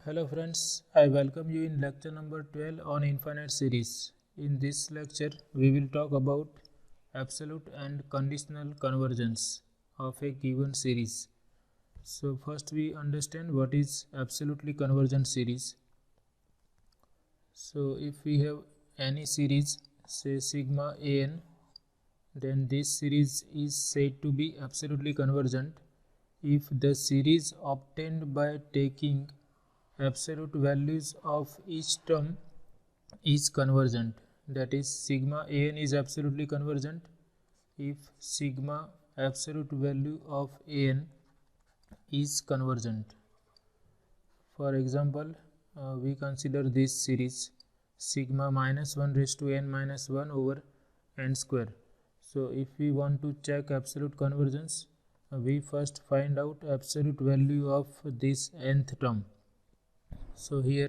Hello friends, I welcome you in lecture number 12 on infinite series. In this lecture, we will talk about absolute and conditional convergence of a given series. So first we understand what is absolutely convergent series. So if we have any series, say sigma an, then this series is said to be absolutely convergent if the series obtained by taking absolute values of each term is convergent. That is, sigma an is absolutely convergent if sigma absolute value of an is convergent. For example, we consider this series sigma minus 1 raised to n minus 1 over n square. So if we want to check absolute convergence, we first find out absolute value of this nth term. So here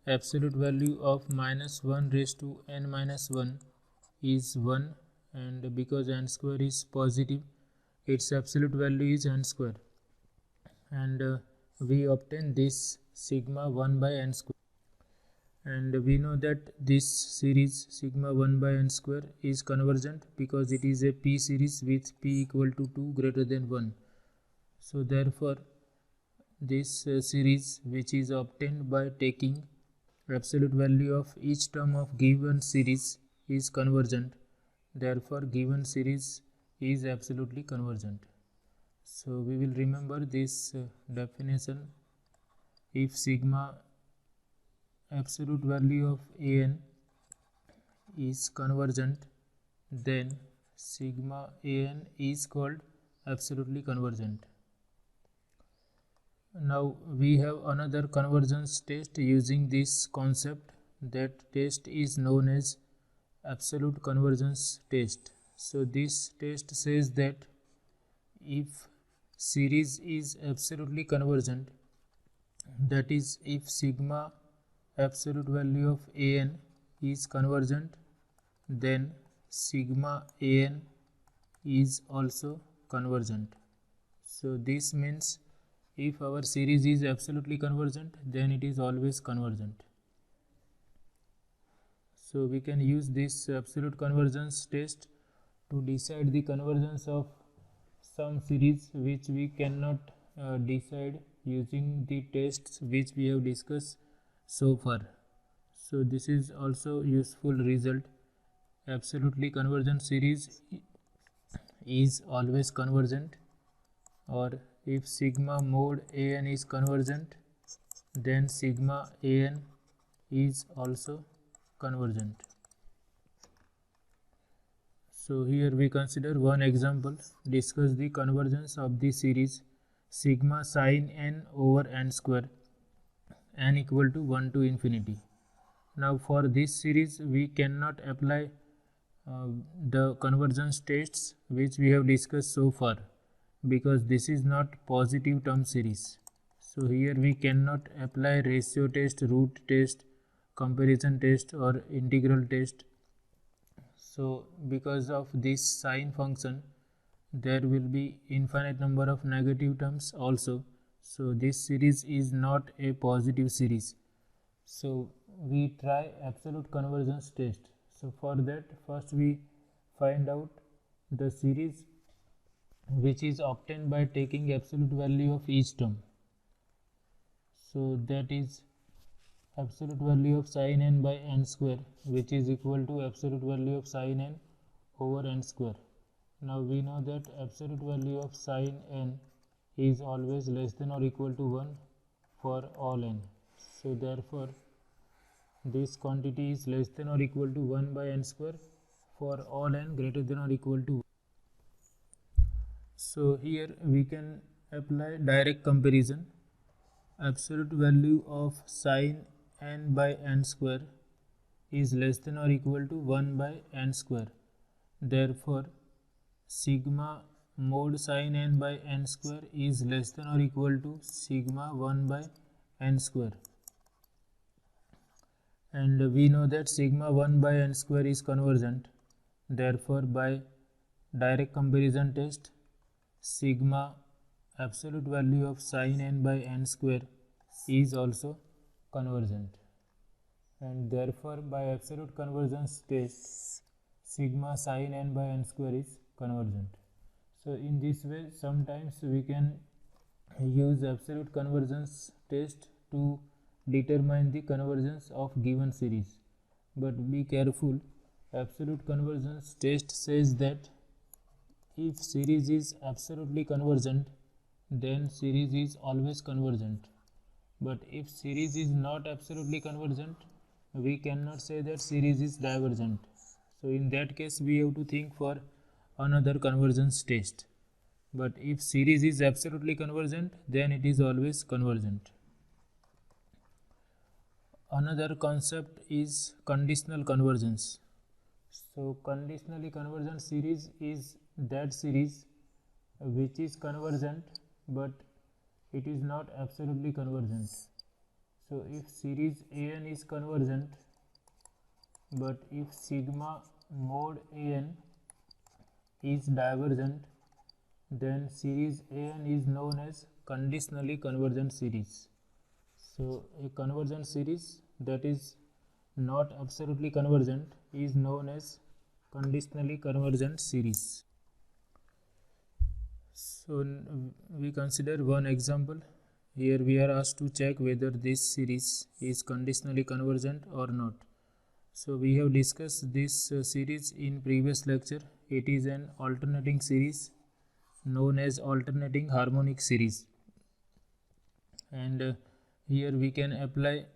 absolute value of minus 1 raised to n minus 1 is 1, and because n square is positive, its absolute value is n square, and we obtain this sigma 1 by n square, and we know that this series sigma 1 by n square is convergent because it is a p series with p equal to 2 greater than 1. So therefore this series, which is obtained by taking absolute value of each term of given series, is convergent. Therefore given series is absolutely convergent. So we will remember this definition. If sigma absolute value of an is convergent, then sigma an is called absolutely convergent. Now we have another convergence test using this concept. That test is known as absolute convergence test. So this test says that if series is absolutely convergent, that is, if sigma absolute value of an is convergent, then sigma an is also convergent. So this means if our series is absolutely convergent, then it is always convergent. So we can use this absolute convergence test to decide the convergence of some series which we cannot decide using the tests which we have discussed so far. So this is also useful result. Absolutely convergent series is always convergent, or if sigma mod an is convergent, then sigma an is also convergent. So here we consider one example. Discuss the convergence of the series sigma sin n over n square, n equal to 1 to infinity. Now for this series we cannot apply the convergence tests which we have discussed so far, because this is not positive term series. So here we cannot apply ratio test, root test, comparison test, or integral test. So because of this sine function, there will be infinite number of negative terms also. So this series is not a positive series. So we try absolute convergence test. So for that, first we find out the series which is obtained by taking absolute value of each term. So that is absolute value of sin n by n square, which is equal to absolute value of sin n over n square. Now we know that absolute value of sin n is always less than or equal to 1 for all n. So therefore this quantity is less than or equal to 1 by n square for all n greater than or equal to 1. So here we can apply direct comparison. Absolute value of sin n by n square is less than or equal to 1 by n square. Therefore sigma mod sin n by n square is less than or equal to sigma 1 by n square. And we know that sigma 1 by n square is convergent. Therefore by direct comparison test, sigma absolute value of sin n by n square, is also convergent, and therefore by absolute convergence test sigma sin n by n square is convergent. So in this way sometimes we can use absolute convergence test to determine the convergence of given series, but be careful, absolute convergence test says that if series is absolutely convergent then series is always convergent, but if series is not absolutely convergent we cannot say that series is divergent. So in that case we have to think for another convergence test, but if series is absolutely convergent then it is always convergent. Another concept is conditional convergence. So conditionally convergent series is that series which is convergent but it is not absolutely convergent. So if series an is convergent but if sigma mod an is divergent then series an is known as conditionally convergent series. So a convergent series that is not absolutely convergent is known as conditionally convergent series. So we consider one example. Here we are asked to check whether this series is conditionally convergent or not. So we have discussed this series in previous lecture. It is an alternating series known as alternating harmonic series, and here we can apply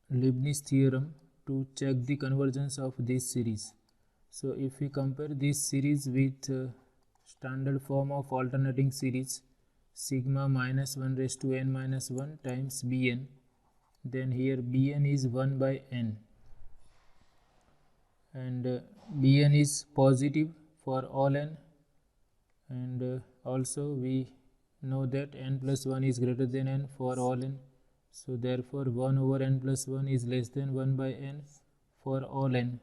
Leibniz theorem to check the convergence of this series. So if we compare this series with standard form of alternating series sigma minus 1 raised to n minus 1 times bn, then here bn is 1 by n, and bn is positive for all n, and also we know that n plus 1 is greater than n for all n. So therefore 1 over n plus 1 is less than 1 by n for all n.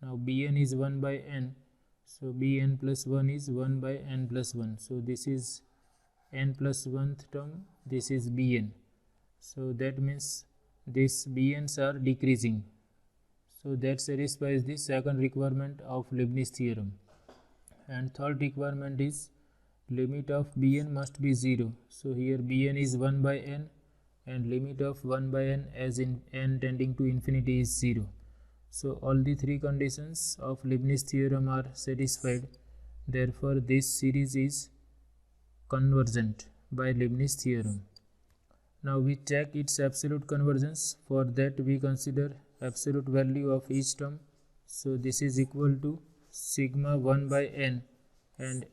Now bn is 1 by n, so bn plus 1 is 1 by n plus 1. So this is n plus 1th term, this is bn. So that means these bn's are decreasing. So that satisfies the second requirement of Leibniz theorem. And third requirement is limit of bn must be 0. So here bn is 1 by n and limit of 1 by n as in n tending to infinity is 0. So all the three conditions of Leibniz theorem are satisfied. Therefore this series is convergent by Leibniz theorem. Now we check its absolute convergence. For that we consider absolute value of each term. So this is equal to sigma 1 by n, and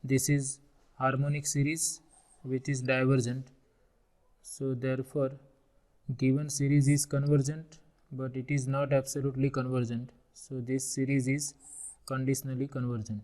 this is harmonic series which is divergent. So therefore given series is convergent but it is not absolutely convergent. So this series is conditionally convergent.